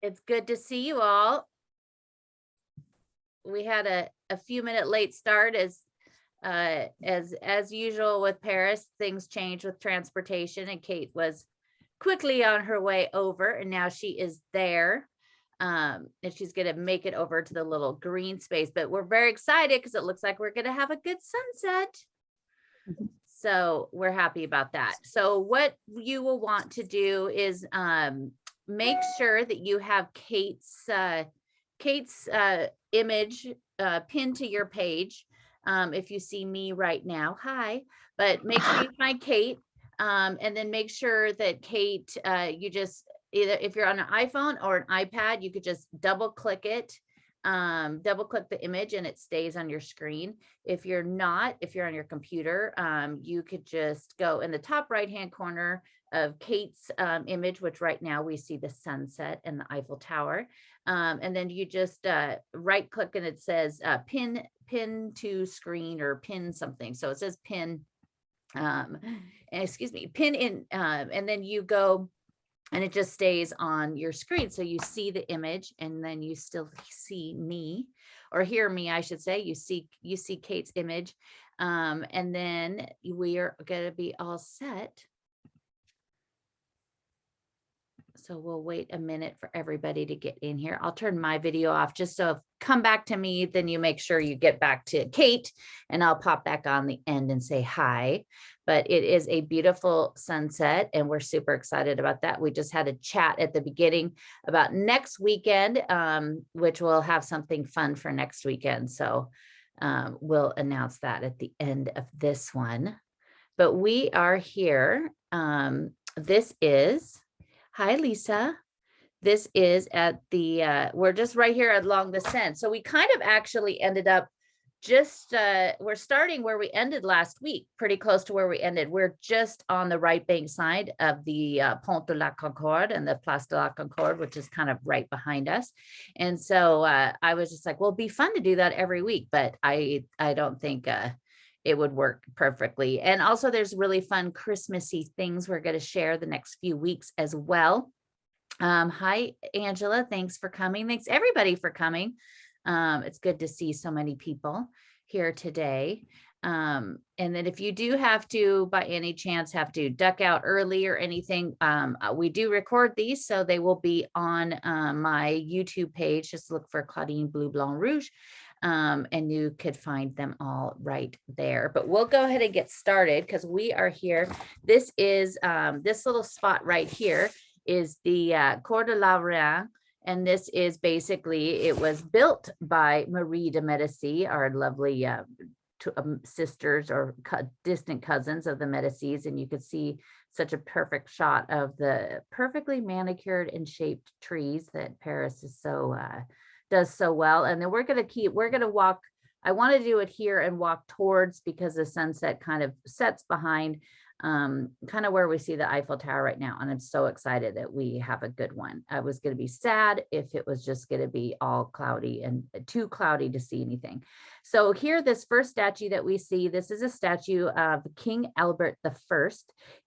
It's good to see you all. We had a few minute late start as usual with Paris. Things changed with transportation, and Kate was quickly on her way over, and now she is there. And she's gonna make it over to the little green space. But we're very excited because it looks like we're gonna have a good sunset. So we're happy about that. So what you will want to do is make sure that you have Kate's image pinned to your page. If you see me right now, hi, but make sure you find Kate, and then make sure that Kate, you just either, if you're on an iPhone or an iPad, you could just double click it, double click the image and it stays on your screen. If you're not, if you're on your computer, you could just go in the top right hand corner of Kate's image, which right now we see the sunset and the Eiffel Tower. And then you just right click and it says pin to screen or pin something. So it says pin, excuse me, pin in, and then you go and it just stays on your screen. So you see the image and then you still see me, or hear me, I should say. You see Kate's image. And then we are going to be all set. So we'll wait a minute for everybody to get in here. I'll turn my video off just so if come back to me, then you make sure you get back to Kate and I'll pop back on the end and say hi. But it is a beautiful sunset and we're super excited about that. We just had a chat at the beginning about next weekend, which will have something fun for next weekend. So we'll announce that at the end of this one. But we are here. This is... Hi, Lisa. This is at the, we're just right here along the Seine. So we kind of actually ended up just, we're starting where we ended last week, pretty close to where we ended. We're just on the right bank side of the Pont de la Concorde and the Place de la Concorde, which is kind of right behind us. And so I was just like, well, it'd be fun to do that every week, but I don't think it would work perfectly. And also there's really fun Christmassy things we're going to share the next few weeks as well. Hi, Angela. Thanks for coming. Thanks everybody for coming. It's good to see so many people here today. And then if you do have to, by any chance, have to duck out early or anything, we do record these, so they will be on my YouTube page. Just look for Claudine Bleu Blanc Rouge. And you could find them all right there. But we'll go ahead and get started because we are here. This is this little spot right here is the Cour de la Reine. And this is basically, it was built by Marie de Medici, our lovely sisters or distant cousins of the Medicis. And you could see such a perfect shot of the perfectly manicured and shaped trees that Paris is so does so well. And then we're going to walk. I want to do it here and walk towards, because the sunset kind of sets behind kind of where we see the Eiffel Tower right now. And I'm so excited that we have a good one. I was going to be sad if it was just going to be all cloudy and too cloudy to see anything. So here, this first statue that we see, this is a statue of King Albert I.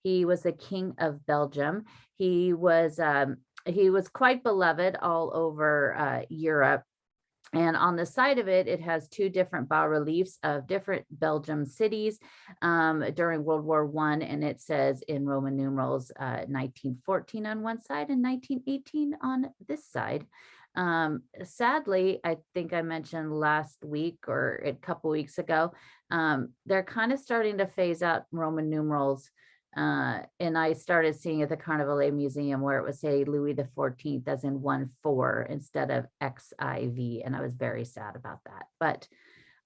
He was the King of Belgium. He was quite beloved all over Europe. And on the side of it, it has two different bas-reliefs of different Belgium cities during World War I. And it says in Roman numerals 1914 on one side and 1918 on this side. Sadly, I think I mentioned last week or a couple weeks ago, they're kind of starting to phase out Roman numerals. And I started seeing at the Carnavalet Museum where it would say Louis XIV as in 1-4 instead of XIV. And I was very sad about that. But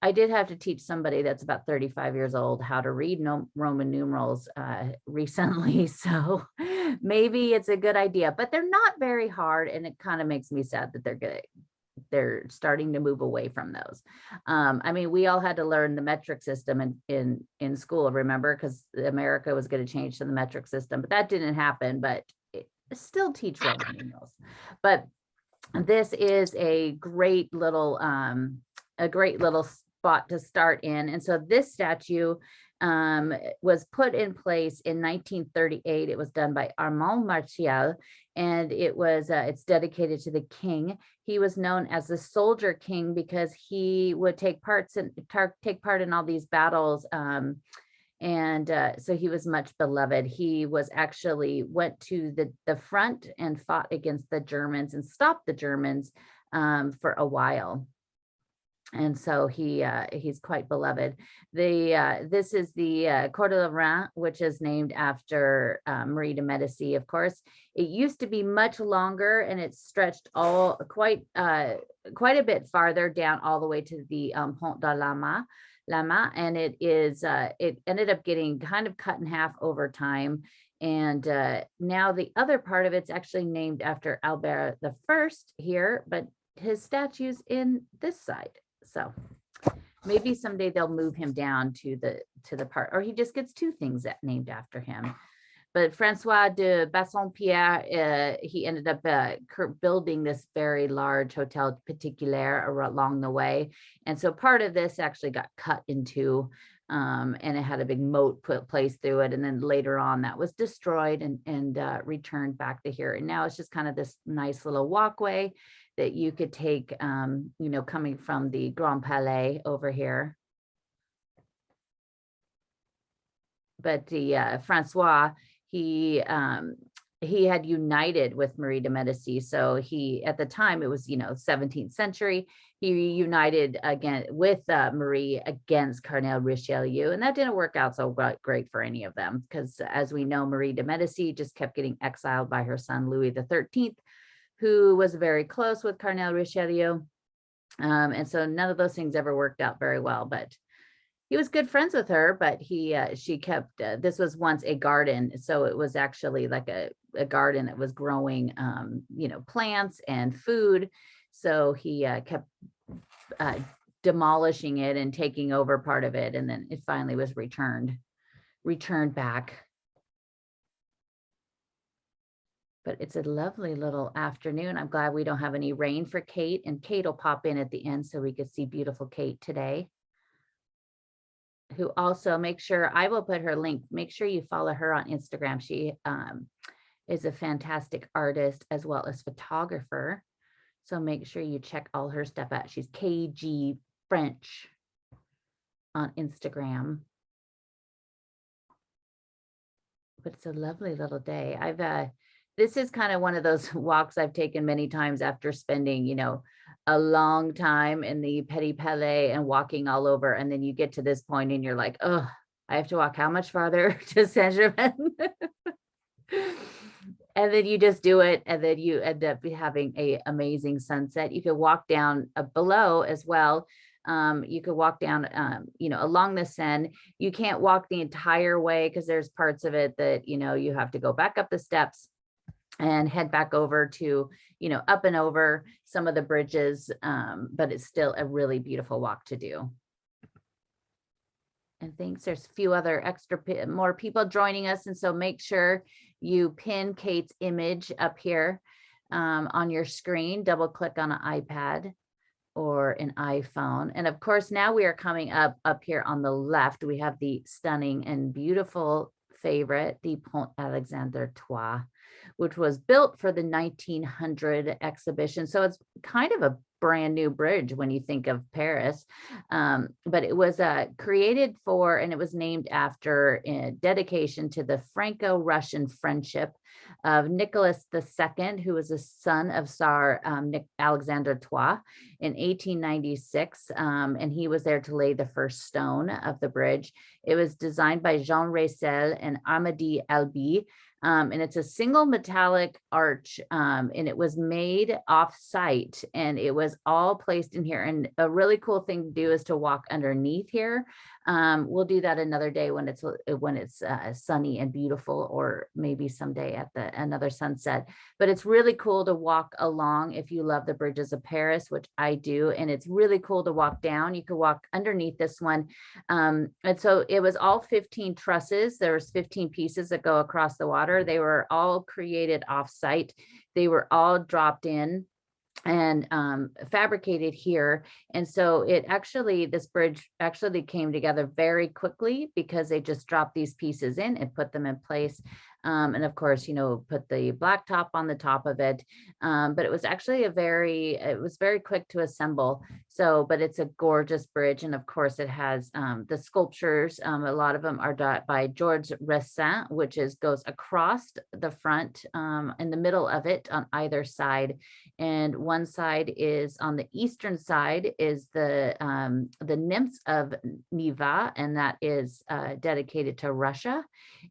I did have to teach somebody that's about 35 years old how to read Roman numerals recently. So maybe it's a good idea, but they're not very hard. And it kind of makes me sad that they're starting to move away from those. I mean, we all had to learn the metric system in school, remember, because America was going to change to the metric system, but that didn't happen. But still teach Roman numerals. But this is a great little spot to start in. And so this statue was put in place in 1938. It was done by Armand Martial, and it's dedicated to the king. He was known as the soldier king because he would take part in all these battles. So he was much beloved. He was actually went to the front and fought against the Germans and stopped the Germans for a while. And so he's quite beloved. This is the Cour de Reims, which is named after Marie de Medici, of course. It used to be much longer, and it stretched quite a bit farther down all the way to the Pont de Lama, and it ended up getting kind of cut in half over time. And now the other part of it's actually named after Albert I here, but his statue's in this side. So maybe someday they'll move him down to the part, or he just gets two things named after him. But Francois de Bassompierre, he ended up building this very large Hotel Particulier along the way. And so part of this actually got cut into, and it had a big moat placed through it. And then later on that was destroyed and returned back to here. And now it's just kind of this nice little walkway that you could take, coming from the Grand Palais over here. But the Francois, he had united with Marie de Medici. So he, at the time, it was, 17th century, he united again with Marie against Cardinal Richelieu. And that didn't work out so great for any of them, because as we know, Marie de Medici just kept getting exiled by her son, Louis XIII, who was very close with Cardinal Richelieu. And so none of those things ever worked out very well, but he was good friends with her. But she kept, this was once a garden. So it was actually like a garden that was growing, plants and food. So he kept demolishing it and taking over part of it. And then it finally was returned back. But it's a lovely little afternoon. I'm glad we don't have any rain for Kate, and Kate will pop in at the end so we could see beautiful Kate today, who also, make sure I will put her link. Make sure you follow her on Instagram. She is a fantastic artist as well as photographer. So make sure you check all her stuff out. She's KG French on Instagram. But it's a lovely little day. This is kind of one of those walks I've taken many times after spending, a long time in the Petit Palais and walking all over. And then you get to this point and you're like, oh, I have to walk how much farther to Saint-Germain? And then you just do it. And then you end up having an amazing sunset. You could walk down below as well. You could walk down, along the Seine. You can't walk the entire way because there's parts of it that, you have to go back up the steps and head back over to, up and over some of the bridges. But it's still a really beautiful walk to do. And thanks, there's a few other more people joining us. And so make sure you pin Kate's image up here on your screen, double click on an iPad or an iPhone. And of course, now we are coming up here on the left, we have the stunning and beautiful favorite, the Pont Alexander Trois, which was built for the 1900 exhibition. So it's kind of a brand new bridge when you think of Paris. But it was created for, and it was named after, dedication to the Franco-Russian friendship of Nicholas II, who was a son of Tsar Alexander Trois in 1896. And he was there to lay the first stone of the bridge. It was designed by Jean Racel and Amédée Albi. And it's a single metallic arch, and it was made off-site, and it was all placed in here. And a really cool thing to do is to walk underneath here. We'll do that another day when it's sunny and beautiful, or maybe someday at another sunset. But it's really cool to walk along if you love the bridges of Paris, which I do. And it's really cool to walk down. You could walk underneath this one. And so it was all 15 trusses. There was 15 pieces that go across the water. They were all created off-site. They were all dropped in and fabricated here. And so this bridge actually came together very quickly because they just dropped these pieces in and put them in place. And of course, put the blacktop on the top of it. But it was actually it was very quick to assemble. So, but it's a gorgeous bridge. And of course it has the sculptures. A lot of them are by Georges Racine, which goes across the front, in the middle of it on either side. And one side is on the eastern side is the nymphs of Neva, and that is dedicated to Russia.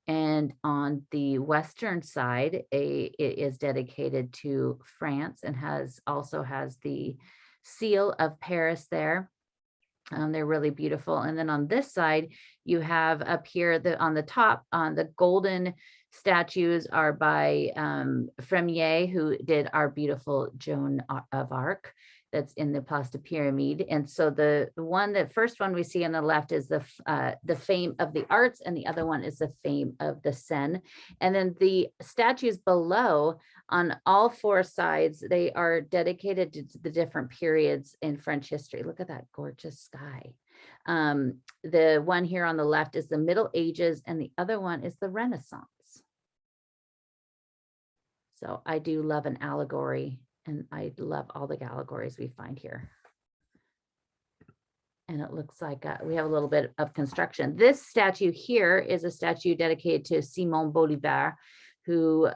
And on the western side, it is dedicated to France and also has the seal of Paris there. They're really beautiful. And then on this side, you have up here on the top, on the golden statues are by Fremier, who did our beautiful Joan of Arc that's in the Place de Pyramide. And so the first one we see on the left is the fame of the arts, and the other one is the fame of the Seine. And then the statues below on all four sides, they are dedicated to the different periods in French history. Look at that gorgeous sky. The one here on the left is the Middle Ages, and the other one is the Renaissance. So I do love an allegory, and I love all the allegories we find here. And it looks like we have a little bit of construction. This statue here is a statue dedicated to Simon Bolivar, who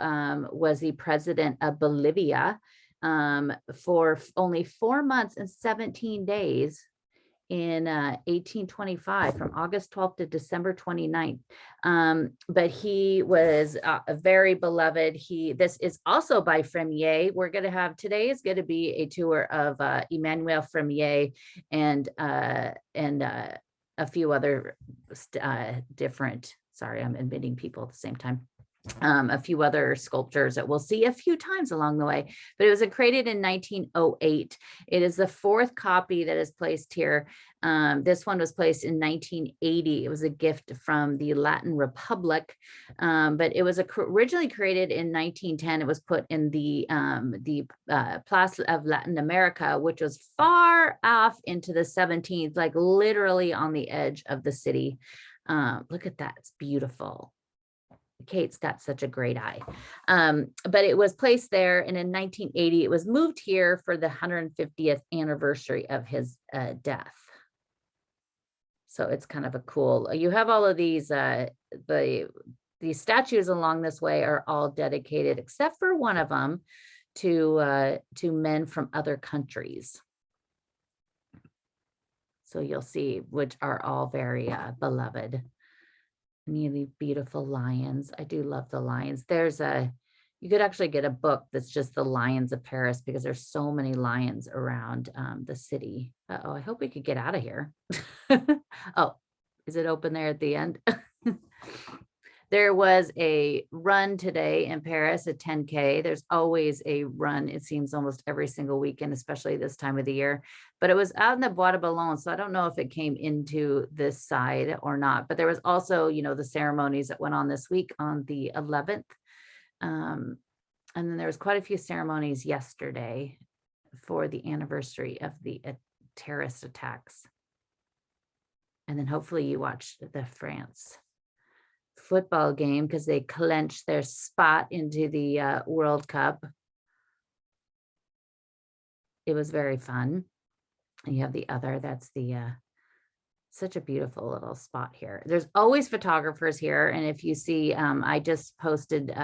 was the president of Bolivia for only 4 months and 17 days in 1825, from August 12th to December 29th. But he was very beloved. This is also by Fremier. Today is going to be a tour of Emmanuel Fremier and a few other different, sorry, I'm admitting people at the same time. A few other sculptures that we'll see a few times along the way, but it was created in 1908. It is the fourth copy that is placed here. This one was placed in 1980. It was a gift from the Latin Republic, but it was originally created in 1910. It was put in the Place of Latin America, which was far off into the 17th, like literally on the edge of the city. Look at that, it's beautiful. Kate's got such a great eye. But it was placed there, and in 1980 it was moved here for the 150th anniversary of his death. So it's kind of a cool, you have all of these, the statues along this way are all dedicated, except for one of them, to men from other countries. So you'll see, which are all very beloved. Really beautiful lions. I do love the lions. You could actually get a book that's just the lions of Paris, because there's so many lions around the city. I hope we could get out of here. Oh, is it open there at the end? There was a run today in Paris, a 10K. There's always a run, it seems, almost every single weekend, especially this time of the year. But it was out in the Bois de Boulogne, so I don't know if it came into this side or not. But there was also, the ceremonies that went on this week on the 11th. And then there was quite a few ceremonies yesterday for the anniversary of the terrorist attacks. And then hopefully you watched the France football game, because they clinched their spot into the World Cup. It was very fun. And you have the other, that's such a beautiful little spot here. There's always photographers here. And if you see, I just posted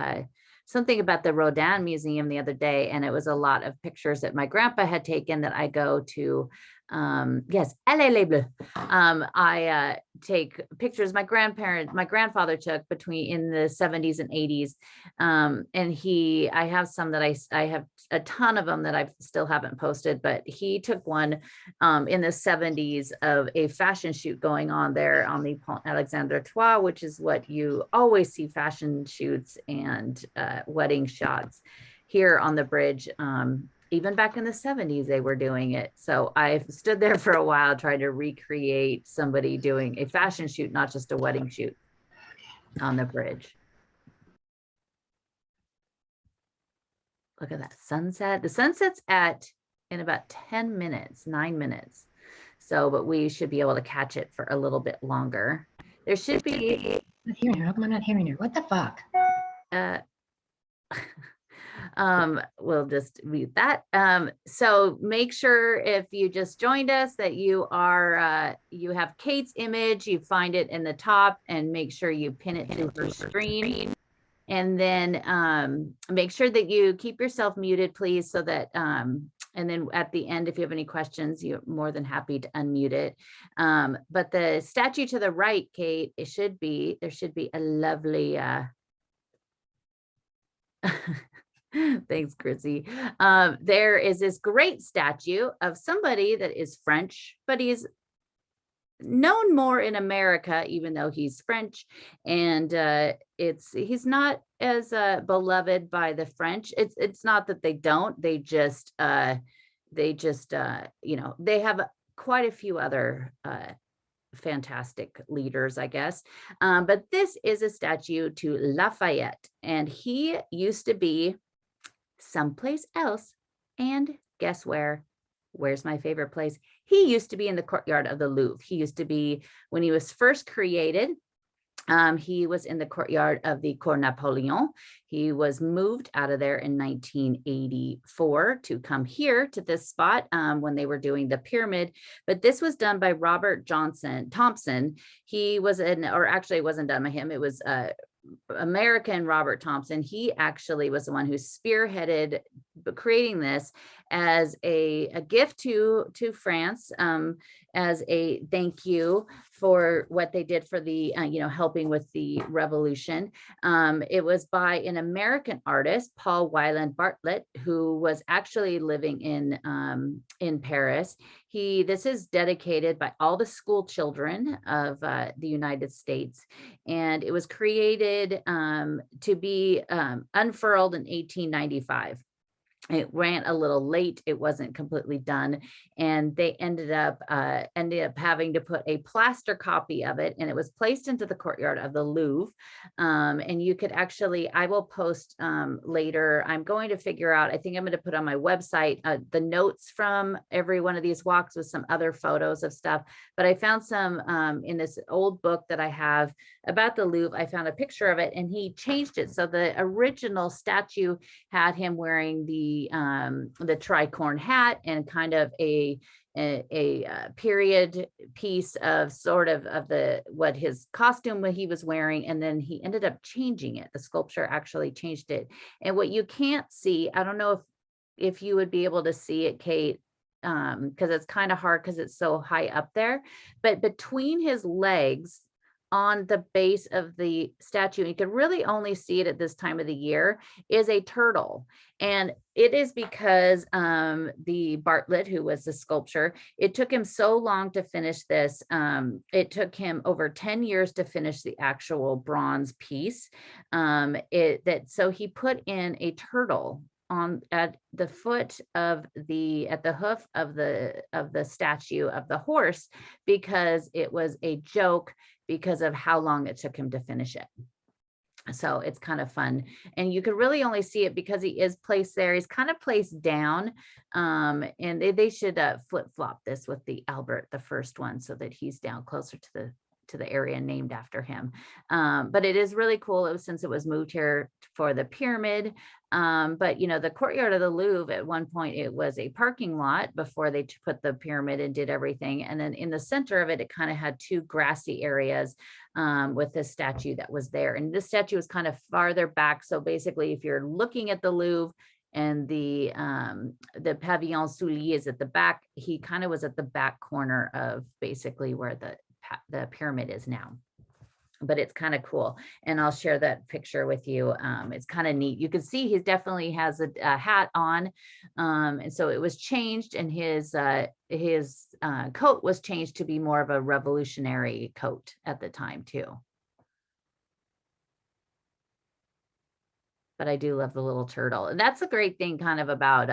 something about the Rodin Museum the other day, and it was a lot of pictures that my grandpa had taken that I go to. Yes, allez les bleus. I take pictures my grandfather took in the 70s and 80s. And I have some that I have a ton of them that I still haven't posted, but he took one in the 70s of a fashion shoot going on there on the Pont Alexandre Trois, which is what you always see fashion shoots and wedding shots here on the bridge. Even back in the 70s, they were doing it. So I stood there for a while trying to recreate somebody doing a fashion shoot, not just a wedding shoot on the bridge. Look at that sunset. The sunset's in about 10 minutes, 9 minutes. So, but we should be able to catch it for a little bit longer. There should be. I'm not hearing her. How come I'm not hearing her? What the fuck? uh, we'll just mute that. So make sure if you just joined us that you are, you have Kate's image, you find it in the top, and make sure you pin it to her screen. And then make sure that you keep yourself muted, please, so that, and then at the end, if you have any questions, you're more than happy to unmute it. But the statue to the right, Kate, there should be a lovely, thanks, Chrissy. There is this great statue of somebody that is French, but he's known more in America, even though he's French, and he's not as beloved by the French. It's not that they don't, they just you know, they have quite a few other fantastic leaders, I guess. But this is a statue to Lafayette, and he used to be someplace else. And guess where? Where's my favorite place? He used to be in the courtyard of the Louvre. He used to be, when he was first created, he was in the courtyard of the Cour Napoleon. He was moved out of there in 1984 to come here to this spot when they were doing the pyramid. But this was done by Robert Thompson. He was or actually it wasn't done by him. It was American Robert Thompson. He actually was the one who spearheaded creating this as a gift to France, as a thank you for what they did for the you know, helping with the revolution. It was by an American artist, Paul Weiland Bartlett, who was actually living in Paris. This is dedicated by all the school children of the United States, and it was created to be unfurled in 1895. It ran a little late. It wasn't completely done. And they ended up having to put a plaster copy of it, and it was placed into the courtyard of the Louvre. And you could actually, I will post later. I'm going to figure out, I think I'm going to put on my website the notes from every one of these walks with some other photos of stuff. But I found some in this old book that I have about the Louvre. I found a picture of it, and he changed it. So the original statue had him wearing the tricorn hat and kind of a period piece of sort of what his costume what he was wearing, and then he ended up changing it. The sculpture actually changed it. And what you can't see, I don't know if you would be able to see it, Kate, because it's kind of hard because it's so high up there, but between his legs on the base of the statue, you can really only see it at this time of the year, is a turtle. And it is because the Bartlett, who was the sculptor, it took him so long to finish this. It took him over 10 years to finish the actual bronze piece. So he put in a turtle at the hoof of the statue of the horse, because it was a joke because of how long it took him to finish it. So it's kind of fun, and you could really only see it because he is placed there. He's kind of placed down, and they should flip flop this with the Albert, the first one, so that he's down closer to the area named after him. But it is really cool since it was moved here for the pyramid. But you know, the courtyard of the Louvre, at one point it was a parking lot before they put the pyramid and did everything. And then in the center of it, it kind of had two grassy areas with this statue that was there. And this statue was kind of farther back. So basically, if you're looking at the Louvre and the Pavillon Sully is at the back, he kind of was at the back corner of basically where the pyramid is now. But it's kind of cool, and I'll share that picture with you. It's kind of neat. You can see he definitely has a hat on, and so it was changed, and his coat was changed to be more of a revolutionary coat at the time too. But I do love the little turtle, and that's a great thing kind of about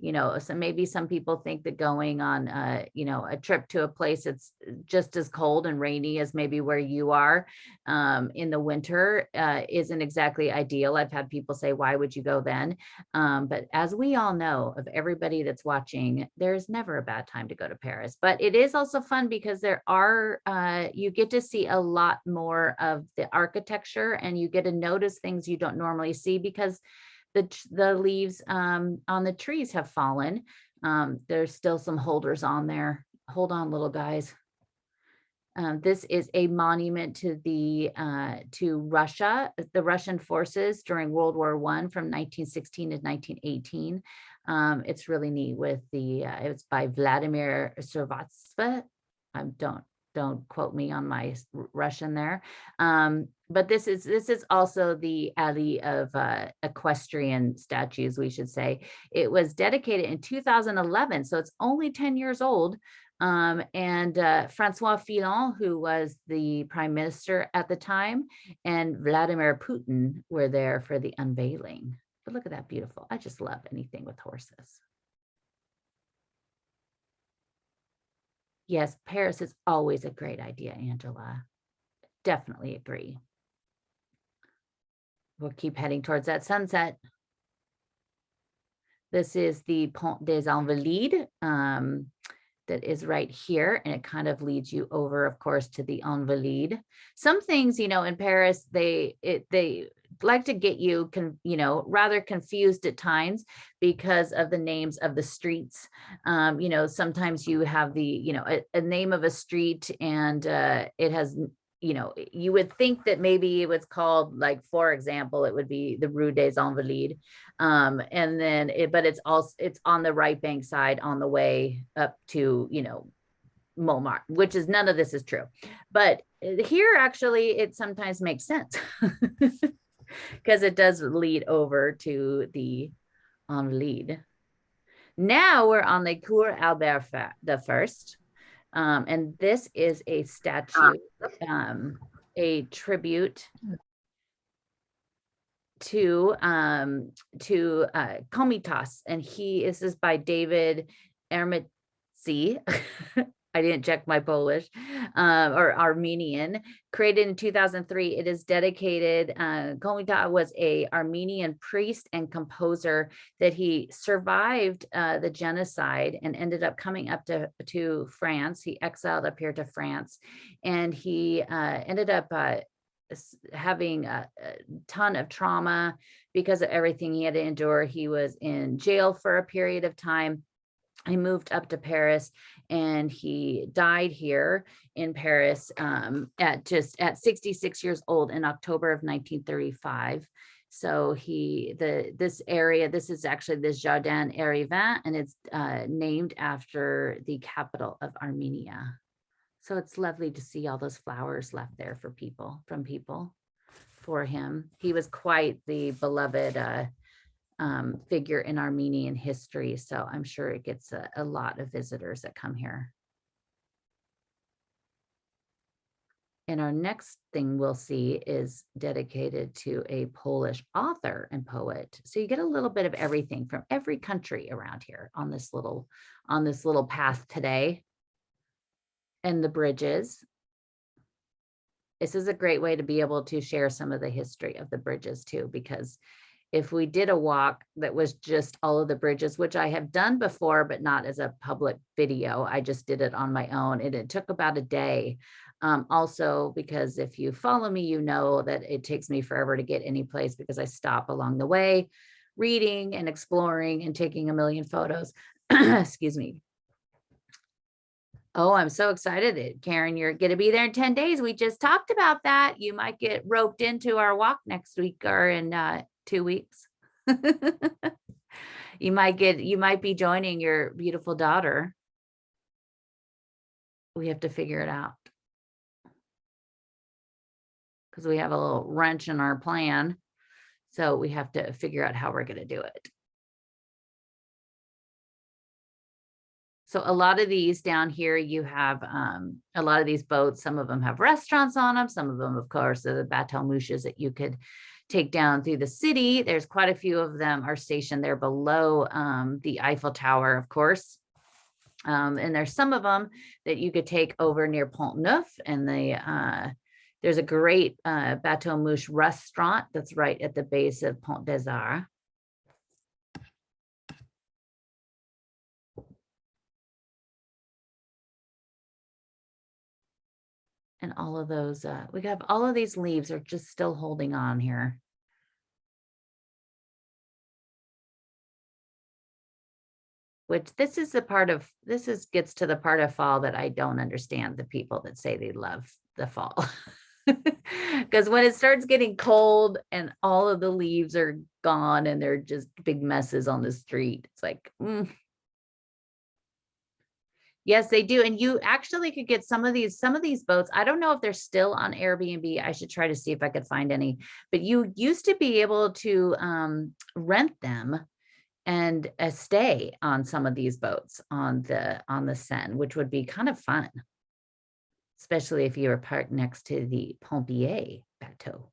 you know, so maybe some people think that going on, you know, a trip to a place that's just as cold and rainy as maybe where you are in the winter isn't exactly ideal. I've had people say, why would you go then? But as we all know, of everybody that's watching, there's never a bad time to go to Paris. But it is also fun because there are, you get to see a lot more of the architecture, and you get to notice things you don't normally see because the leaves on the trees have fallen. There's still some holders on there. Hold on, little guys. This is a monument to Russia, the Russian forces during World War I from 1916 to 1918. It's really neat with it's by Vladimir Servatsva. Don't quote me on my Russian there. But this is also the alley of equestrian statues, we should say. It was dedicated in 2011, so it's only 10 years old. And Francois Fillon, who was the prime minister at the time, and Vladimir Putin were there for the unveiling. But look at that, beautiful. I just love anything with horses. Yes, Paris is always a great idea, Angela. Definitely agree. We'll keep heading towards that sunset. This is the Pont des Invalides that is right here, and it kind of leads you over, of course, to the Invalides. Some things, you know, in Paris, they like to get you, you know, rather confused at times because of the names of the streets. You know, sometimes you have the, you know, a name of a street, and it has, you know, you would think that maybe it was called, like, for example, it would be the Rue des Invalides. And then but it's on the right bank side on the way up to, you know, Montmartre, which is, none of this is true. But here, actually, it sometimes makes sense because it does lead over to the Invalides. Now we're on the Cour Albert I. And this is a statue, a tribute to Komitas, and this is by David Ermitzi. I didn't check my Polish, or Armenian, created in 2003. It is dedicated, Komitas was a Armenian priest and composer that he survived the genocide and ended up coming up to France. He exiled up here to France, and he ended up having a ton of trauma because of everything he had to endure. He was in jail for a period of time. He moved up to Paris, and he died here in Paris at 66 years old in October of 1935. So this area, this is actually the Jardin Erivin, and it's named after the capital of Armenia. So it's lovely to see all those flowers left there for people, for him. He was quite the beloved figure in Armenian history. So I'm sure it gets a lot of visitors that come here. And our next thing we'll see is dedicated to a Polish author and poet. So you get a little bit of everything from every country around here on this little path today. And the bridges. This is a great way to be able to share some of the history of the bridges too, because if we did a walk that was just all of the bridges, which I have done before, but not as a public video, I just did it on my own, and it took about a day. Also, because if you follow me, you know that it takes me forever to get any place because I stop along the way, reading and exploring and taking a million photos. Excuse me. Oh, I'm so excited, Karen, you're going to be there in 10 days. We just talked about that. You might get roped into our walk next week or in 2 weeks. You might be joining your beautiful daughter. We have to figure it out because we have a little wrench in our plan. So we have to figure out how we're going to do it. So a lot of these down here, you have a lot of these boats. Some of them have restaurants on them. Some of them, of course, are the bateau mouches that you could take down through the city. There's quite a few of them are stationed there below the Eiffel Tower, of course. And there's some of them that you could take over near Pont Neuf, and there's a great Bateau Mouche restaurant that's right at the base of Pont des Arts. And all of those, we have all of these leaves are just still holding on here. Which this is the part of, gets to the part of fall that I don't understand, the people that say they love the fall. Because when it starts getting cold and all of the leaves are gone and they're just big messes on the street, it's like, Yes, they do. And you actually could get some of these boats. I don't know if they're still on Airbnb. I should try to see if I could find any, but you used to be able to rent them and stay on some of these boats on the Seine, which would be kind of fun, especially if you were parked next to the Pompier Bateau.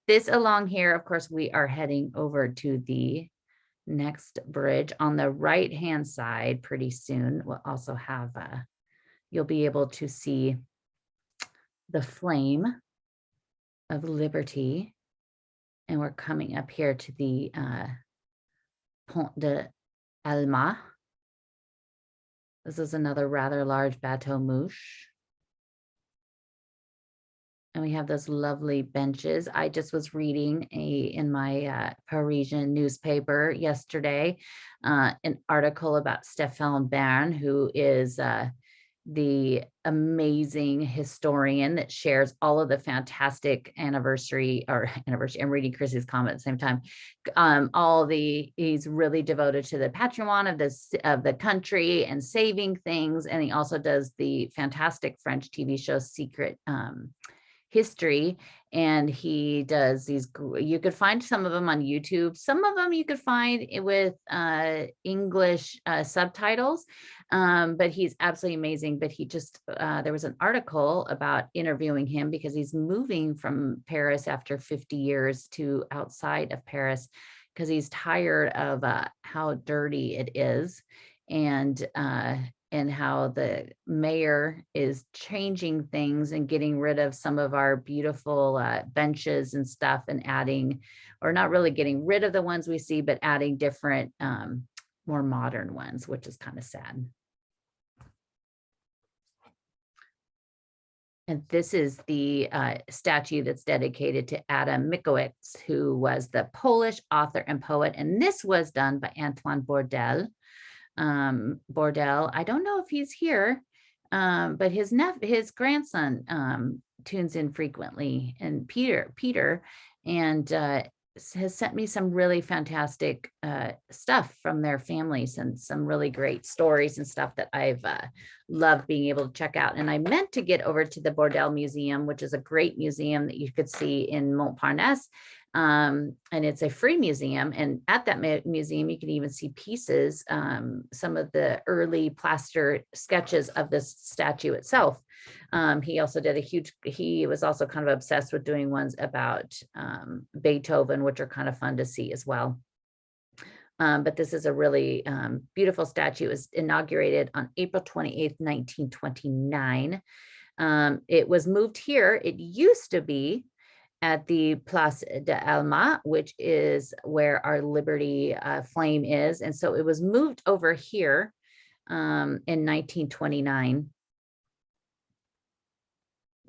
This along here, of course, we are heading over to the next bridge on the right hand side. Pretty soon we'll also have you'll be able to see the flame of liberty, and we're coming up here to the Pont de Alma. This is another rather large Bateau Mouche. And we have those lovely benches. I just was reading in my Parisian newspaper yesterday, an article about Stéphane Bern, who is the amazing historian that shares all of the fantastic anniversary. I'm reading Chrissy's comment at the same time. He's really devoted to the patrimoine of the country and saving things. And he also does the fantastic French TV show Secret History, and he does these. You could find some of them on YouTube. Some of them you could find with English subtitles, but he's absolutely amazing. But he just there was an article about interviewing him because he's moving from Paris after 50 years to outside of Paris because he's tired of how dirty it is, and how the mayor is changing things and getting rid of some of our beautiful benches and stuff, and adding, or not really getting rid of the ones we see, but adding different, more modern ones, which is kind of sad. And this is the statue that's dedicated to Adam Mickiewicz, who was the Polish author and poet. And this was done by Antoine Bourdelle. I don't know if he's here, but his grandson tunes in frequently, and Peter, and has sent me some really fantastic stuff from their families and some really great stories and stuff that I've loved being able to check out. And I meant to get over to the Bourdelle Museum, which is a great museum that you could see in Montparnasse. And it's a free museum, and at that museum you can even see pieces, some of the early plaster sketches of this statue itself. He also did he was also kind of obsessed with doing ones about Beethoven, which are kind of fun to see as well. But this is a really beautiful statue. It was inaugurated on April 28th, 1929. It was moved here. It used to be at the Place de Alma, which is where our Liberty flame is. And so it was moved over here in 1929.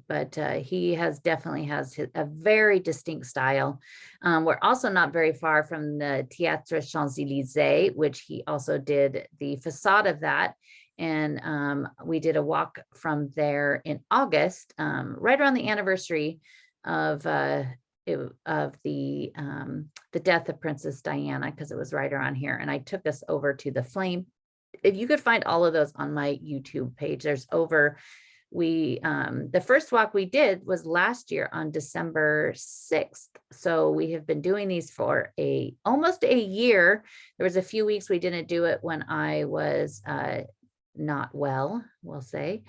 But he definitely has a very distinct style. We're also not very far from the Théâtre Champs-Élysées, which he also did the facade of that. And we did a walk from there in August, right around the anniversary of the death of Princess Diana, because it was right around here. And I took us over to the flame. If you could find all of those on my YouTube page, there's the first walk we did was last year on December 6th. So we have been doing these for almost a year. There was a few weeks we didn't do it when I was not well, we'll say.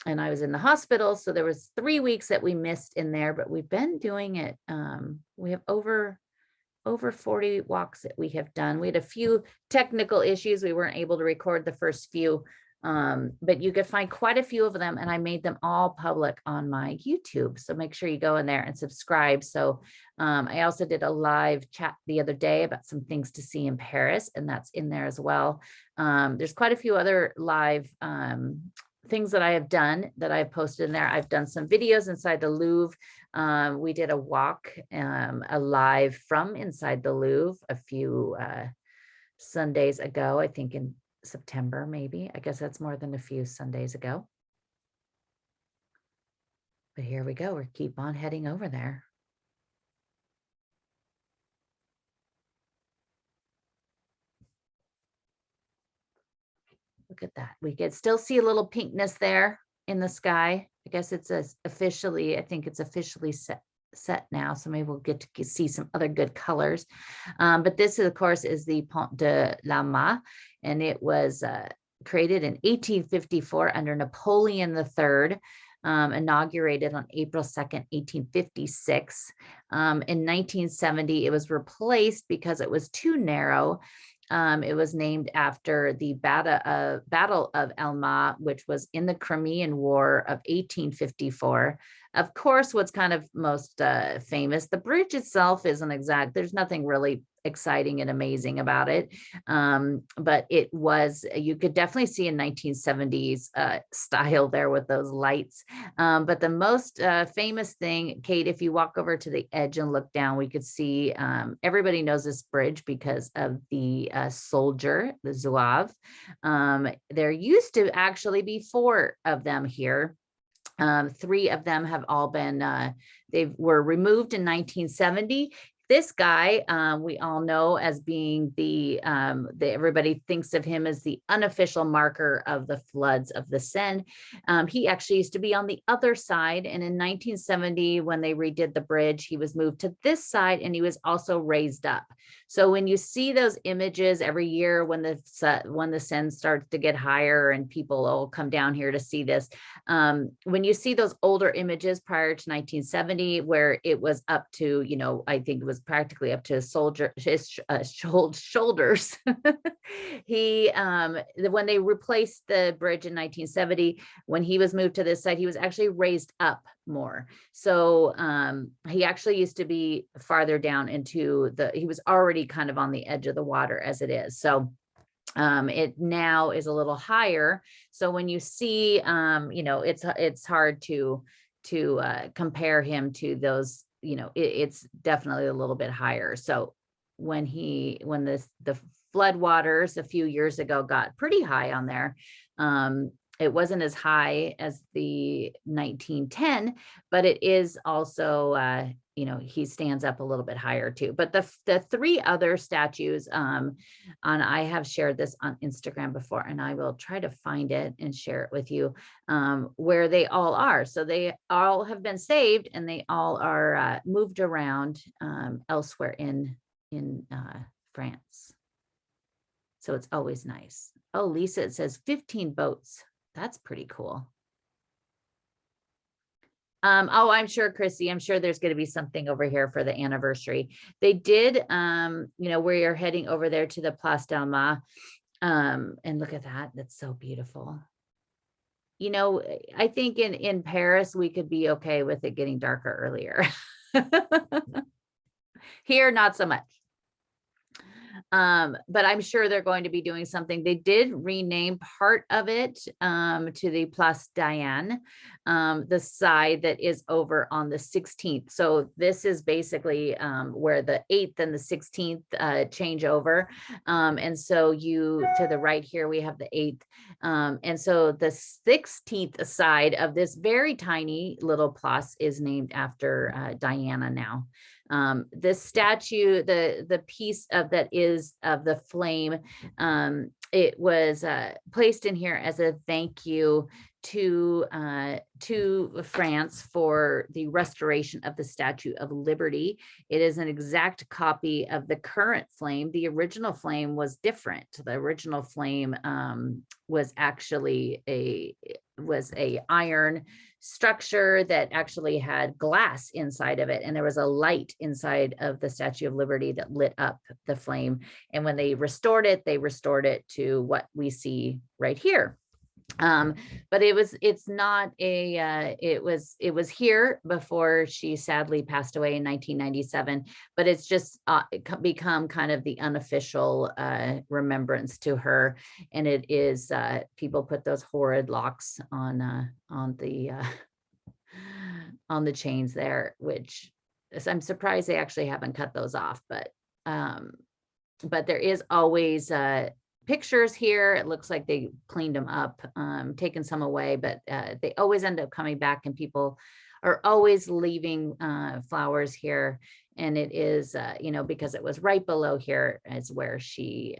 and I was in the hospital. So there was 3 weeks that we missed in there, but we've been doing it. We have over 40 walks that we have done. We had a few technical issues. We weren't able to record the first few, but you could find quite a few of them, and I made them all public on my YouTube. So make sure you go in there and subscribe. So I also did a live chat the other day about some things to see in Paris, and that's in there as well. There's quite a few other live things that I have done that I've posted in there. I've done some videos inside the Louvre. We did a walk, a live from inside the Louvre a few Sundays ago, I think in September, maybe. I guess that's more than a few Sundays ago. But here we go. We keep on heading over there. Look at that. We can still see a little pinkness there in the sky. I guess it's officially, I think it's officially set now. So maybe we'll get to see some other good colors. But this, of course, is the Pont de l'Alma, and it was created in 1854 under Napoleon III. Inaugurated on April 2nd, 1856. In 1970, it was replaced because it was too narrow. It was named after the Battle of Alma, which was in the Crimean War of 1854. Of course, what's kind of most famous, the bridge itself isn't exact. There's nothing really exciting and amazing about it. But it was, you could definitely see a 1970s style there with those lights. But the most famous thing, Kate, if you walk over to the edge and look down, we could see, everybody knows this bridge because of the soldier, the Zouave. There used to actually be 4 of them here. 3 of them have all been, they were removed in 1970. This guy, we all know as being everybody thinks of him as the unofficial marker of the floods of the Seine. He actually used to be on the other side. And in 1970, when they redid the bridge, he was moved to this side, and he was also raised up. So when you see those images every year, when the Seine starts to get higher and people all come down here to see this, when you see those older images prior to 1970, where it was up to, I think it was practically up to his shoulders. When they replaced the bridge in 1970, when he was moved to this side, he was actually raised up more. So he actually used to be farther down he was already kind of on the edge of the water as it is. So it now is a little higher. So when you see, it's hard to compare him to those, it's definitely a little bit higher. So when the flood waters a few years ago got pretty high on there, it wasn't as high as the 1910, but it is also, he stands up a little bit higher too. But the 3 other statues, I have shared this on Instagram before, and I will try to find it and share it with you, where they all are. So they all have been saved, and they all are moved around elsewhere in France. So it's always nice. Oh, Lisa, it says 15 boats. That's pretty cool. I'm sure, Chrissy, I'm sure there's going to be something over here for the anniversary. They did, where you're heading over there to the Place d'Alma. And look at that. That's so beautiful. I think in Paris, we could be okay with it getting darker earlier. Here, not so much. But I'm sure they're going to be doing something. They did rename part of it to the Place Diane, the side that is over on the 16th. So this is basically where the 8th and the 16th change over. And so to the right here, we have the 8th. And so the 16th side of this very tiny little place is named after Diana now. This statue, the piece of that is of the flame, it was placed in here as a thank you to France for the restoration of the Statue of Liberty. It is an exact copy of the current flame. The original flame was different. The original flame was actually a iron structure that actually had glass inside of it, and there was a light inside of the Statue of Liberty that lit up the flame. And when they restored it to what we see right here. But it was here before she sadly passed away in 1997, but it's just become kind of the unofficial remembrance to her. And it is, people put those horrid locks on the chains there, which I'm surprised they actually haven't cut those off, but there is always pictures here. It looks like they cleaned them up, taken some away, but they always end up coming back, and people are always leaving flowers here. And it is, because it was right below here is where she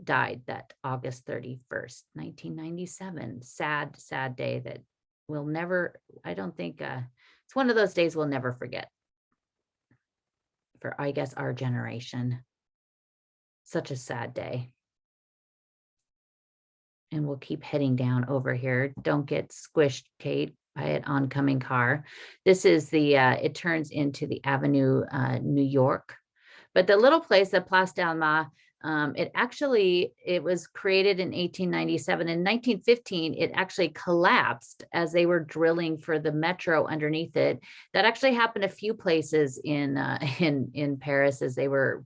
died, that August 31st, 1997. Sad, sad day that we'll never, I don't think, it's one of those days we'll never forget for, I guess, our generation. Such a sad day. And we'll keep heading down over here. Don't get squished, Kate, by an oncoming car. This is the, it turns into the Avenue, New York. But the little place, the Place d'Alma, it was created in 1897. In 1915, it actually collapsed as they were drilling for the metro underneath it. That actually happened a few places in Paris as they were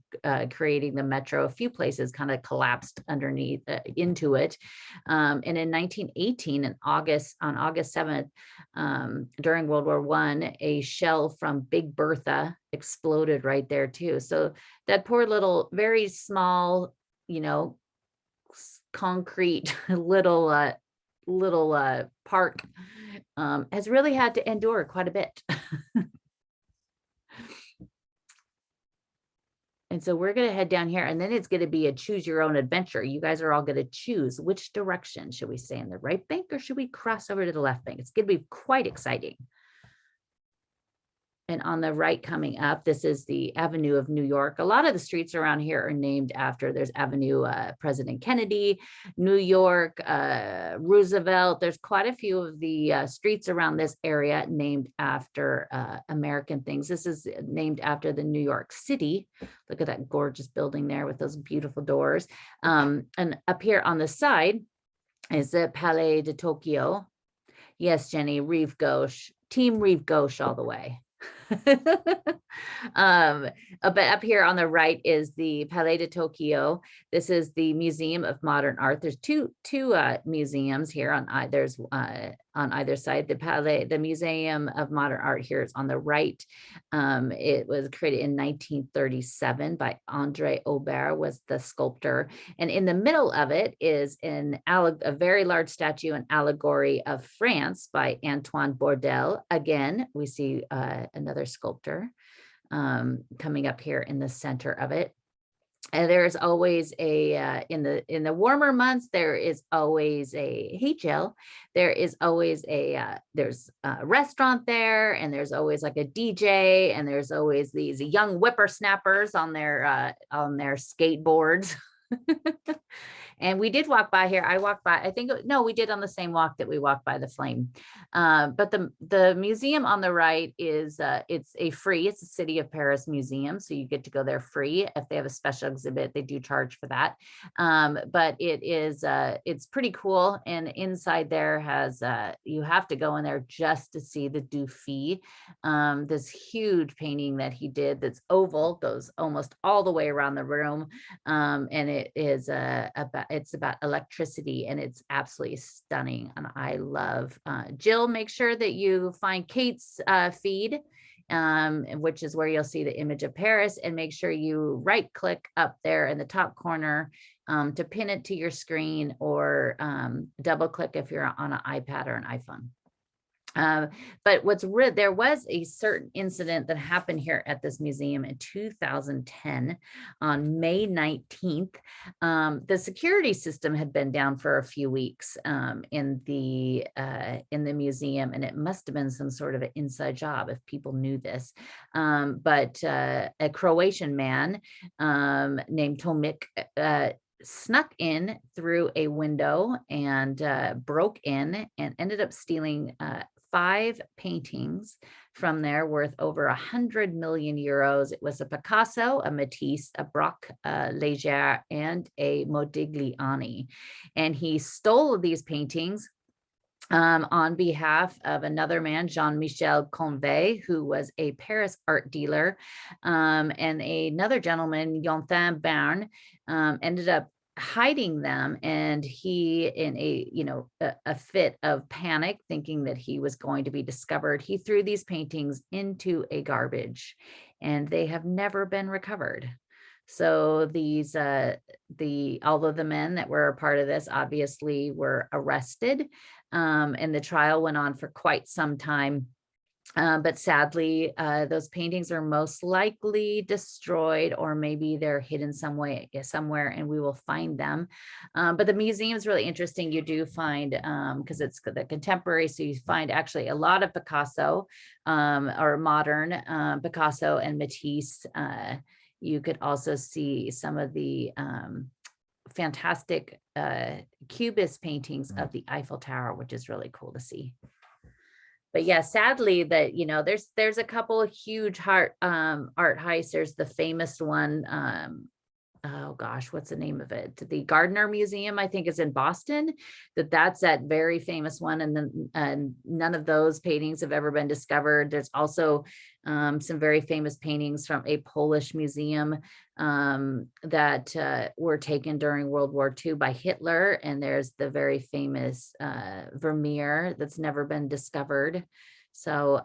creating the metro. A few places kind of collapsed underneath into it. And in 1918, on August 7th, during World War I, a shell from Big Bertha exploded right there too. So that poor little, very small, concrete little park has really had to endure quite a bit. And so we're going to head down here, and then it's going to be a choose your own adventure. You guys are all going to choose which direction. Should we stay in the right bank, or should we cross over to the left bank? It's going to be quite exciting. And on the right coming up, this is the Avenue of New York. A lot of the streets around here are named after, there's Avenue President Kennedy, New York, Roosevelt. There's quite a few of the streets around this area named after American things. This is named after the New York City. Look at that gorgeous building there with those beautiful doors. And up here on the side is the Palais de Tokyo. Yes, Jenny, Rive Gauche, Team Rive Gauche all the way. But up here on the right is the Palais de Tokyo. This is the Museum of Modern Art. There's two museums here on either side. The Museum of Modern Art here is on the right. It was created in 1937 by André Aubert, was the sculptor. And in the middle of it is a very large statue, an allegory of France by Antoine Bourdelle. Again, we see another sculptor coming up here in the center of it. And there's always a in the warmer months, there is always a there is always there's a restaurant there, and there's always like a DJ, and there's always these young whippersnappers on their skateboards. And we did walk by here. I walked by, I think, no, we did on the same walk that we walked by the flame. But the museum on the right is, it's a City of Paris museum. So you get to go there free. If they have a special exhibit, they do charge for that. But it is, it's pretty cool. And inside there has, you have to go in there just to see the Dufy, this huge painting that he did that's oval, goes almost all the way around the room. And it is it's about electricity, and it's absolutely stunning. And I love, Jill, make sure that you find Kate's feed, which is where you'll see the image of Paris, and make sure you right click up there in the top corner to pin it to your screen, or double click if you're on an iPad or an iPhone. But there was a certain incident that happened here at this museum in 2010 on May 19th. The security system had been down for a few weeks in the museum, and it must have been some sort of an inside job if people knew this. But a Croatian man named Tomik snuck in through a window and broke in and ended up stealing 5 paintings from there worth over 100 million euros. It was a Picasso, a Matisse, a Brock Leger, and a Modigliani. And he stole these paintings on behalf of another man, Jean-Michel Convey, who was a Paris art dealer, and another gentleman, Jonathan Bern, ended up hiding them, and he, in a fit of panic, thinking that he was going to be discovered, he threw these paintings into a garbage, and they have never been recovered. So these although the men that were a part of this obviously were arrested, and the trial went on for quite some time. But sadly, those paintings are most likely destroyed, or maybe they're hidden somewhere, and we will find them. But the museum is really interesting. You do find, because it's the contemporary, so you find actually a lot of Picasso, or modern Picasso and Matisse. You could also see some of the fantastic Cubist paintings of the Eiffel Tower, which is really cool to see. But yeah, sadly that, there's a couple of huge art heists. There's the famous one, oh gosh, what's the name of it? The Gardner Museum, I think, is in Boston. That's that very famous one. And then none of those paintings have ever been discovered. There's also some very famous paintings from a Polish museum that were taken during World War II by Hitler. And there's the very famous Vermeer that's never been discovered. So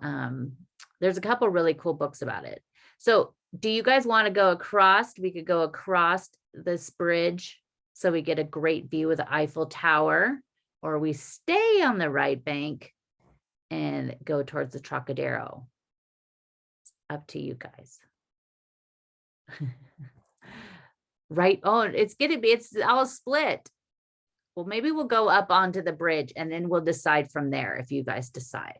there's a couple really cool books about it. So do you guys want to go across? We could go across this bridge so we get a great view of the Eiffel Tower, or we stay on the right bank and go towards the Trocadero. It's up to you guys. Right. Oh, it's all split. Well, maybe we'll go up onto the bridge and then we'll decide from there if you guys decide.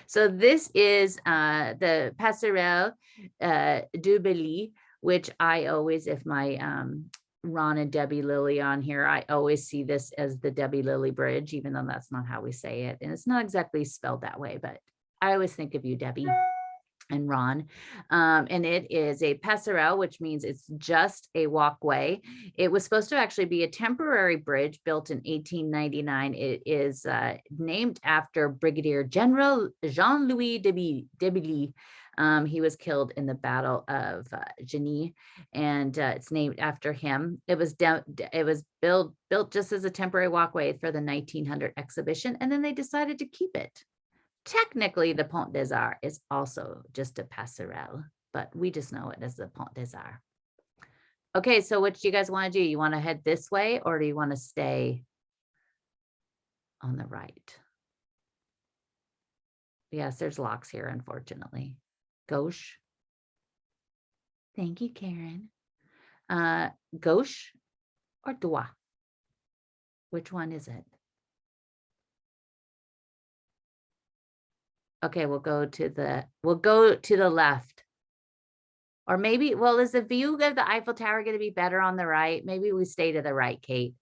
So this is the Passerelle du Bely, which I always, if my Ron and Debbie Lilly on here, I always see this as the Debbie Lilly Bridge, even though that's not how we say it. And it's not exactly spelled that way, but I always think of you, Debbie and Ron. And it is a passerelle, which means it's just a walkway. It was supposed to actually be a temporary bridge built in 1899. It is named after Brigadier General Jean-Louis Debily. He was killed in the Battle of Geny, and it's named after him. It was built just as a temporary walkway for the 1900 exhibition, and then they decided to keep it. Technically, the Pont des Arts is also just a passerelle, but we just know it as the Pont des Arts. Okay, so what do you guys want to do? You want to head this way, or do you want to stay on the right? Yes, there's locks here, unfortunately. Gauche. Thank you, Karen. Gauche or droit? Which one is it? Okay, we'll go to the left. Or maybe, well, is the view of the Eiffel Tower going to be better on the right? Maybe we stay to the right, Kate.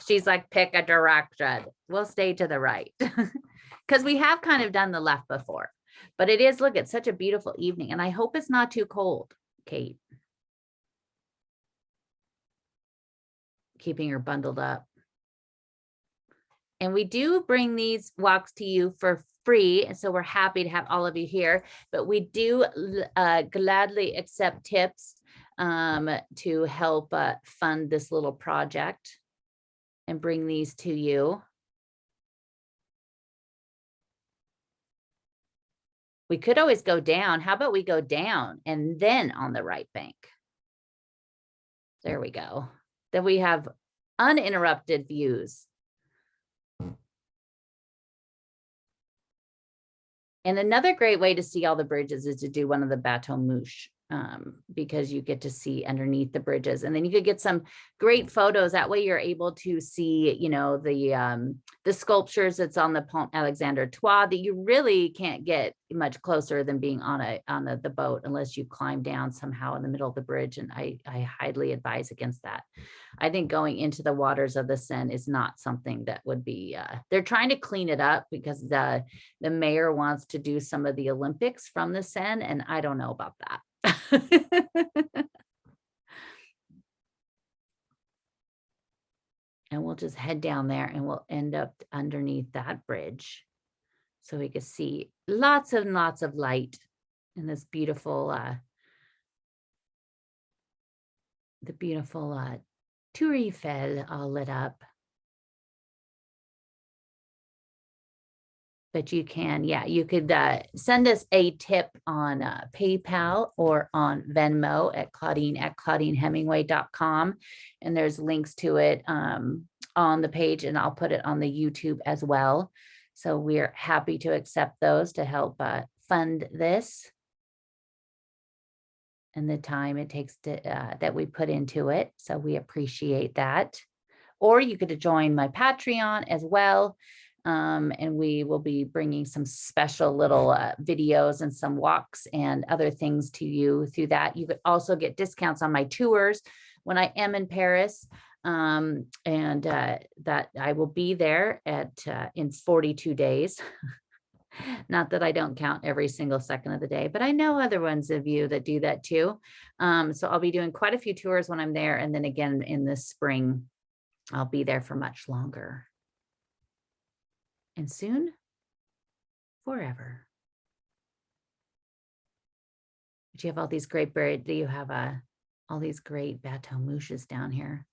She's like, pick a direction. We'll stay to the right. Because we have kind of done the left before. But it is, look, it's such a beautiful evening. And I hope it's not too cold, Kate. Keeping her bundled up. And we do bring these walks to you for free. And so we're happy to have all of you here, but we do gladly accept tips to help fund this little project and bring these to you. We could always go down. How about we go down and then on the right bank? There we go. Then we have uninterrupted views. And another great way to see all the bridges is to do one of the bateau mouche, because you get to see underneath the bridges, and then you could get some great photos. That way you're able to see, you know, the sculptures that's on the Pont Alexandre Trois that you really can't get much closer than being on the boat unless you climb down somehow in the middle of the bridge. And I highly advise against that. I think going into the waters of the Seine is not something that would be, they're trying to clean it up because the mayor wants to do some of the Olympics from the Seine, and I don't know about that. And we'll just head down there and we'll end up underneath that bridge. So we can see lots and lots of light and this beautiful, the beautiful Tour Eiffel all lit up. But you can, yeah, you could send us a tip on PayPal or on Venmo at claudinehemingway.com. And there's links to it on the page, and I'll put it on the YouTube as well. So we're happy to accept those to help fund this and the time it takes to that we put into it. So we appreciate that. Or you could join my Patreon as well. And we will be bringing some special little videos and some walks and other things to you through that. You could also get discounts on my tours when I am in Paris. And that I will be there in 42 days. Not that I don't count every single second of the day, but I know other ones of you that do that too. So I'll be doing quite a few tours when I'm there. And then again, in the spring, I'll be there for much longer. And soon, forever. But you have all these great birds. You have all these great bateau mouches down here.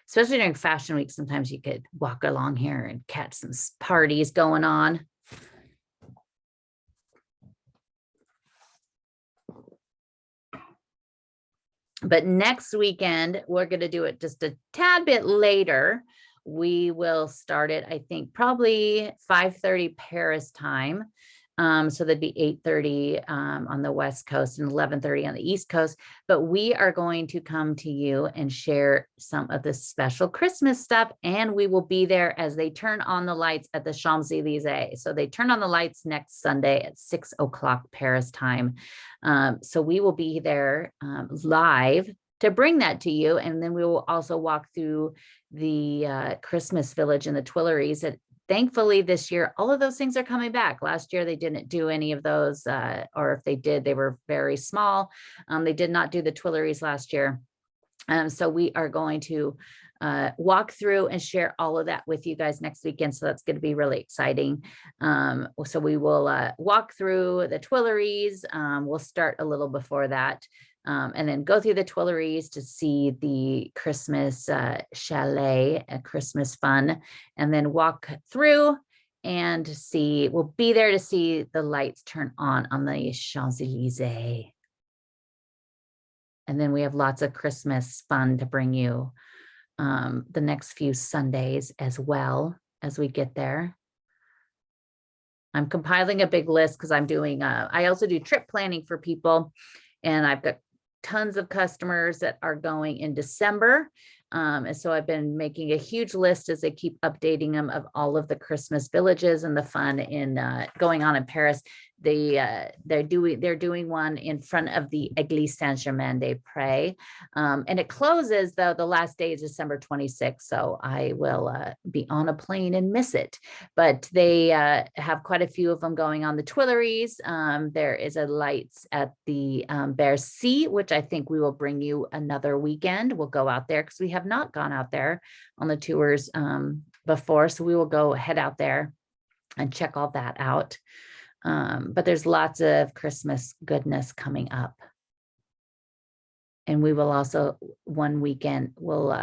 Especially during Fashion Week, sometimes you could walk along here and catch some parties going on. But next weekend, we're going to do it just a tad bit later. We will start it, I think, probably 5:30 Paris time. So that'd be 8:30 on the West Coast and 11:30 on the East Coast. But we are going to come to you and share some of the special Christmas stuff. And we will be there as they turn on the lights at the Champs-Élysées. So they turn on the lights next Sunday at 6 o'clock Paris time. So we will be there live to bring that to you. And then we will also walk through the Christmas village and the Tuileries. Thankfully, this year, all of those things are coming back. Last year, they didn't do any of those, or if they did, they were very small. They did not do the Tuileries last year. So we are going to walk through and share all of that with you guys next weekend. So that's going to be really exciting. So we will walk through the Tuileries. We'll start a little before that. And then go through the Tuileries to see the Christmas chalet, Christmas fun, and then walk through and see, we'll be there to see the lights turn on the Champs-Élysées. And then we have lots of Christmas fun to bring you the next few Sundays as well as we get there. I'm compiling a big list because I'm doing, I also do trip planning for people, and I've got tons of customers that are going in December. And so I've been making a huge list as they keep updating them of all of the Christmas villages and the fun in going on in Paris. They're doing one in front of the Église Saint-Germain-des-Prés. And it closes, though, the last day is December 26th. So I will be on a plane and miss it. But they have quite a few of them going on the Tuileries. There is a lights at the Bercy, which I think we will bring you another weekend. We'll go out there because we have not gone out there on the tours before. So we will head out there and check all that out. But there's lots of Christmas goodness coming up. And we will also, one weekend, we'll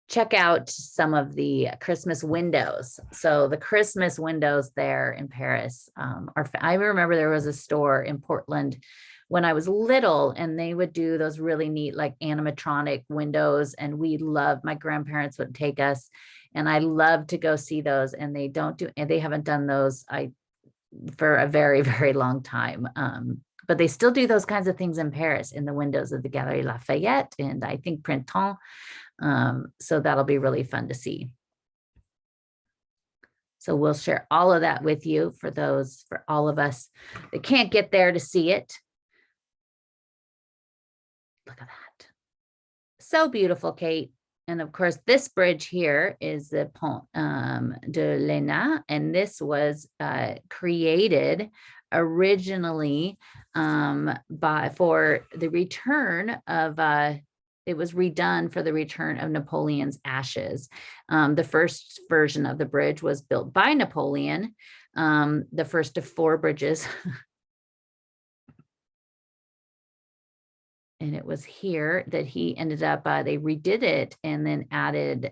check out some of the Christmas windows. So the Christmas windows there in Paris I remember there was a store in Portland when I was little, and they would do those really neat, like animatronic windows. And my grandparents would take us, and I love to go see those. And they haven't done those. for a very, very long time. But they still do those kinds of things in Paris in the windows of the Galerie Lafayette and I think Printemps. So that'll be really fun to see. So we'll share all of that with you for all of us that can't get there to see it. Look at that. So beautiful, Kate. And of course, this bridge here is the Pont de l'Éna, and this was created originally for the return of it was redone for the return of Napoleon's ashes. The first version of the bridge was built by Napoleon, the first of 4 bridges. And it was here that he ended up, they redid it and then added,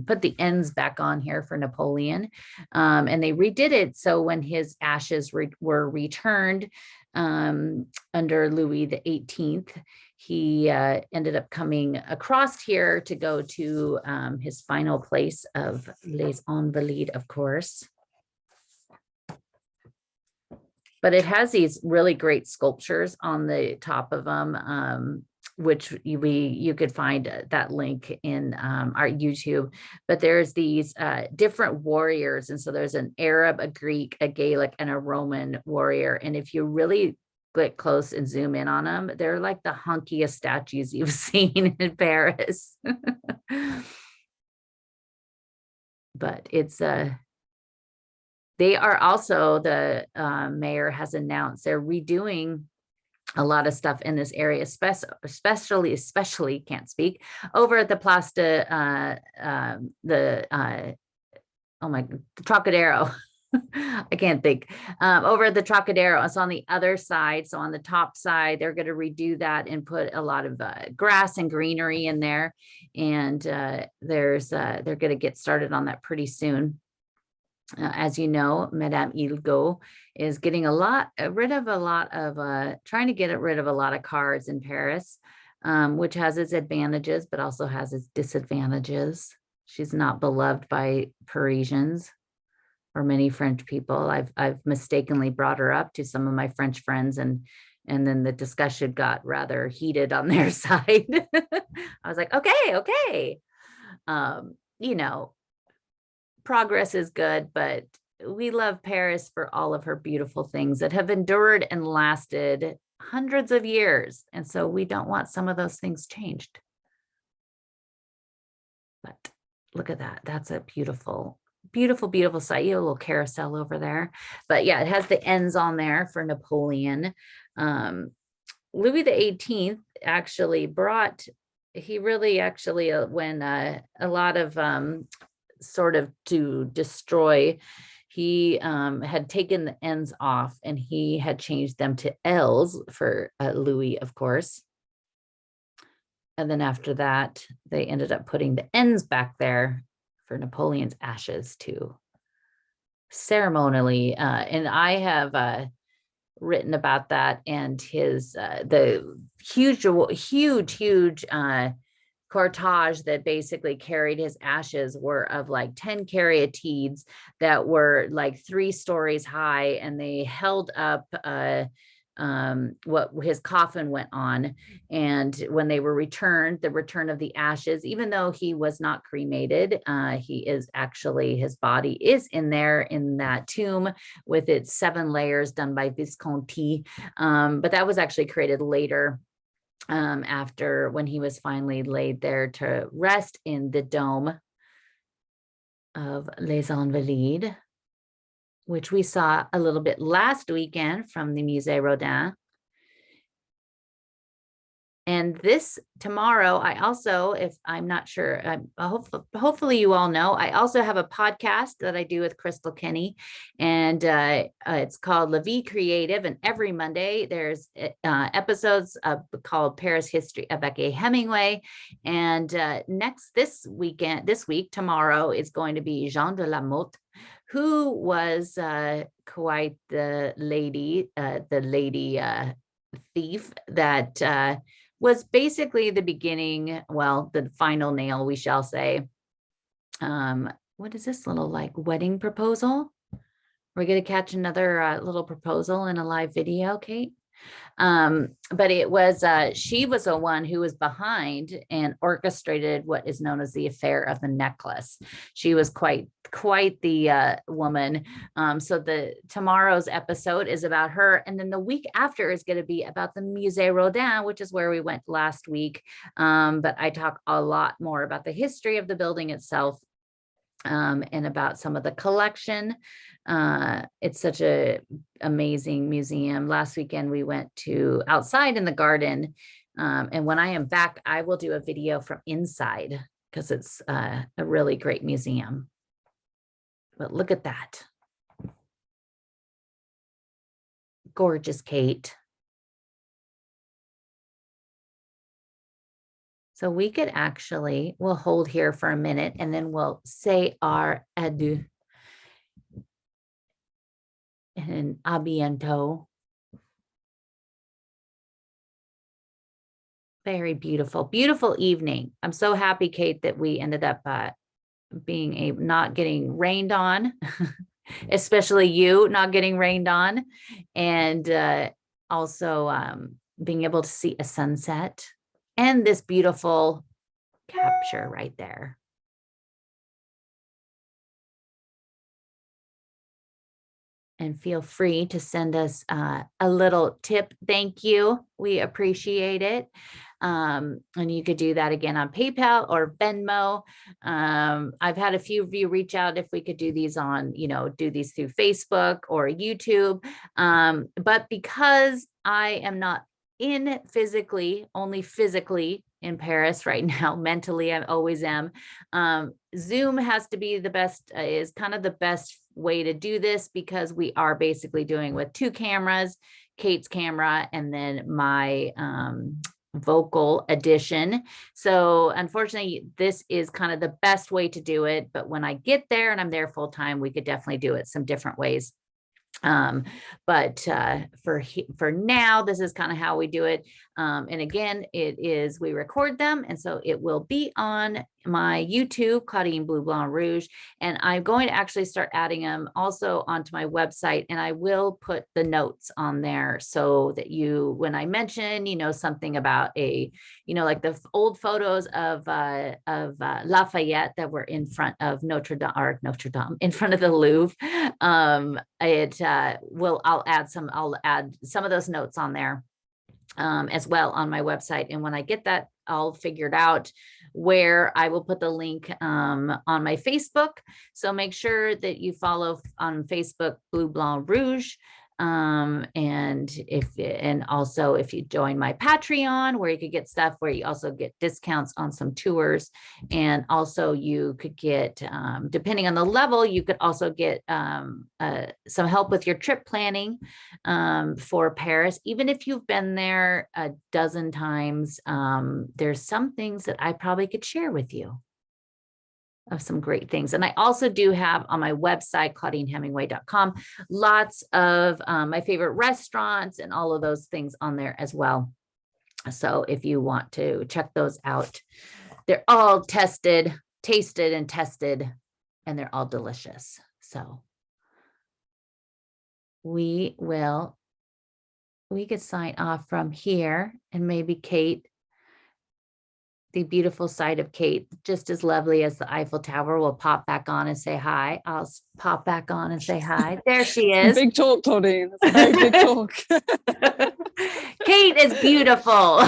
put the ends back on here for Napoleon. And they redid it so when his ashes were returned under Louis the 18th, he ended up coming across here to go to his final place of Les Invalides, of course. But it has these really great sculptures on the top of them, which you could find that link in our YouTube. But there's these different warriors. And so there's an Arab, a Greek, a Gaelic, and a Roman warrior. And if you really get close and zoom in on them, they're like the hunkiest statues you've seen in Paris. But it's they are also, the mayor has announced they're redoing a lot of stuff in this area, especially can't speak, over at the Place de the Trocadero. I can't think. Over at the Trocadero, it's on the other side. So on the top side, they're going to redo that and put a lot of grass and greenery in there. And they're going to get started on that pretty soon. As you know, Madame Hilgo is getting trying to get rid of a lot of cards in Paris, which has its advantages, but also has its disadvantages. She's not beloved by Parisians or many French people. I've mistakenly brought her up to some of my French friends, and then the discussion got rather heated on their side. I was like, okay. You know, progress is good, but we love Paris for all of her beautiful things that have endured and lasted hundreds of years. And so we don't want some of those things changed. But look at that. That's a beautiful, beautiful, beautiful site. You have a little carousel over there. But yeah, it has the ends on there for Napoleon. Louis the 18th actually when a lot of sort of to destroy, he had taken the ends off and he had changed them to L's for Louis, of course. And then after that, they ended up putting the ends back there for Napoleon's ashes to ceremonially. And I have written about that and his the huge cortege that basically carried his ashes were of like 10 caryatides that were like 3 stories high, and they held up what his coffin went on. And when they were returned, the return of the ashes, even though he was not cremated, his body is in there in that tomb with its 7 layers done by Visconti. But that was actually created later, after when he was finally laid there to rest in the dome of Les Invalides, which we saw a little bit last weekend from the Musée Rodin. And this tomorrow, I also, if I'm not sure, hopefully you all know, I also have a podcast that I do with Crystal Kenny, and it's called La Vie Creative. And every Monday there's episodes called Paris History of Becky Hemingway. And this week, tomorrow is going to be Jean de la Motte, who was quite the lady thief that was basically the beginning, the final nail, we shall say. What is this little like wedding proposal? We're going to catch another little proposal in a live video, Kate. But it was she was the one who was behind and orchestrated what is known as the affair of the necklace. She was quite the woman. So the tomorrow's episode is about her, and then the week after is going to be about the Musée Rodin, which is where we went last week. But I talk a lot more about the history of the building itself. And about some of the collection. It's such a amazing museum. Last weekend we went to outside in the garden. And when I am back, I will do a video from inside because it's a really great museum. But look at that. Gorgeous, Kate. So we could actually, we'll hold here for a minute and then we'll say our adieu. And a bientôt. Very beautiful, beautiful evening. I'm so happy, Kate, that we ended up not getting rained on, especially you not getting rained on, and also being able to see a sunset. And this beautiful capture right there. And feel free to send us a little tip. Thank you. We appreciate it. And you could do that again on PayPal or Venmo. I've had a few of you reach out if we could do these on, do these through Facebook or YouTube. But because I am not only physically in Paris right now, mentally, I always am. Zoom has to be is kind of the best way to do this because we are basically doing with 2 cameras, Kate's camera, and then my vocal edition. So unfortunately, this is kind of the best way to do it. But when I get there and I'm there full time, we could definitely do it some different ways. But for now, this is kind of how we do it. And again, we record them. And so it will be on my YouTube, Claudine Bleu Blanc Rouge. And I'm going to actually start adding them also onto my website. And I will put the notes on there so that when I mention, something about like the old photos of Lafayette that were in front of Notre Dame, in front of the Louvre. I'll add some of those notes on there as well on my website. And when I get that all figured out, where I will put the link on my Facebook. So make sure that you follow on Facebook, Bleu Blanc Rouge. And also if you join my Patreon, where you could get stuff, where you also get discounts on some tours. And also you could get, depending on the level, you could also get some help with your trip planning for Paris. Even if you've been there a dozen times, there's some things that I probably could share with you of some great things. And I also do have on my website, ClaudineHemingway.com, lots of my favorite restaurants and all of those things on there as well. So if you want to check those out, they're all tasted and tested, and they're all delicious. So we could sign off from here, and maybe Kate, the beautiful side of Kate, just as lovely as the Eiffel Tower, will pop back on and say hi. I'll pop back on and say hi. There she is. Big talk, Claudine. That's a very big talk. Kate is beautiful.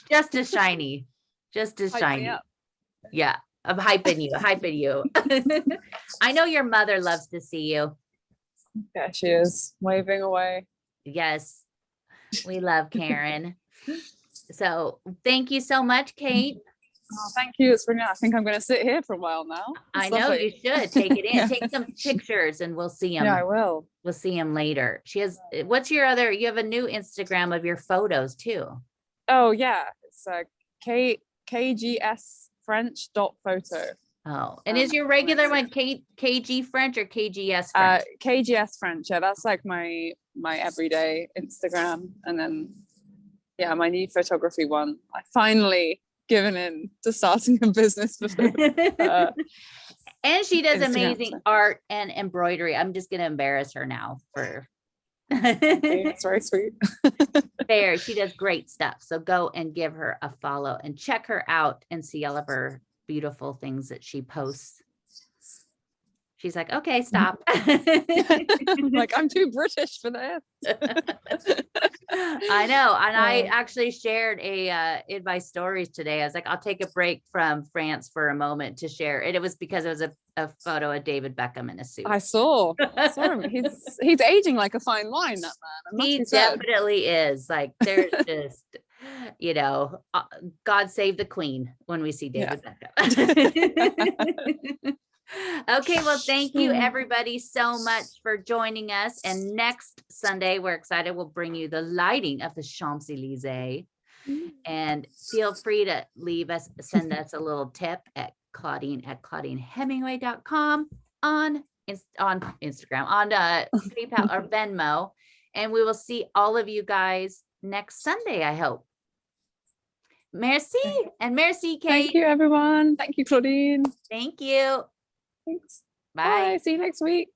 Just as shiny. Just as shiny. Yeah, I'm hyping you. I know your mother loves to see you. Yeah, she is waving away. Yes, we love Karen. So thank you so much, Kate. Oh, thank you. It's brilliant. I think I'm going to sit here for a while now. I know you should take it in. Yeah. Take some pictures and we'll see them. Yeah, I will. We'll see them later. You have a new Instagram of your photos too. Oh yeah. It's KGS French.photo. Oh, and is your regular one KG French or KGS French? KGS French. Yeah, that's like my everyday Instagram. And then my new photography one. I finally given in to starting a business. And she does Instagram, amazing so. art and embroidery. I'm just gonna embarrass her now for Okay, that's very sweet. Fair. She does great stuff. So go and give her a follow and check her out and see all of her beautiful things that she posts. She's like, okay, stop. Like, I'm too British for this. I know. And I actually shared in my stories today. I was like, I'll take a break from France for a moment to share. And it was because it was a photo of David Beckham in a suit. I saw him. He's aging like a fine wine, that man. He definitely is. Like, there's just, God save the Queen when we see David Beckham. Okay, well, thank you everybody so much for joining us. And next Sunday, we're excited. We'll bring you the lighting of the Champs-Elysees. And feel free to send us a little tip at Claudine@ClaudineHemingway.com on Instagram, on PayPal or Venmo. And we will see all of you guys next Sunday, I hope. Merci. And merci, Kate. Thank you, everyone. Thank you, Claudine. Thank you. Thanks. Bye. Bye. See you next week.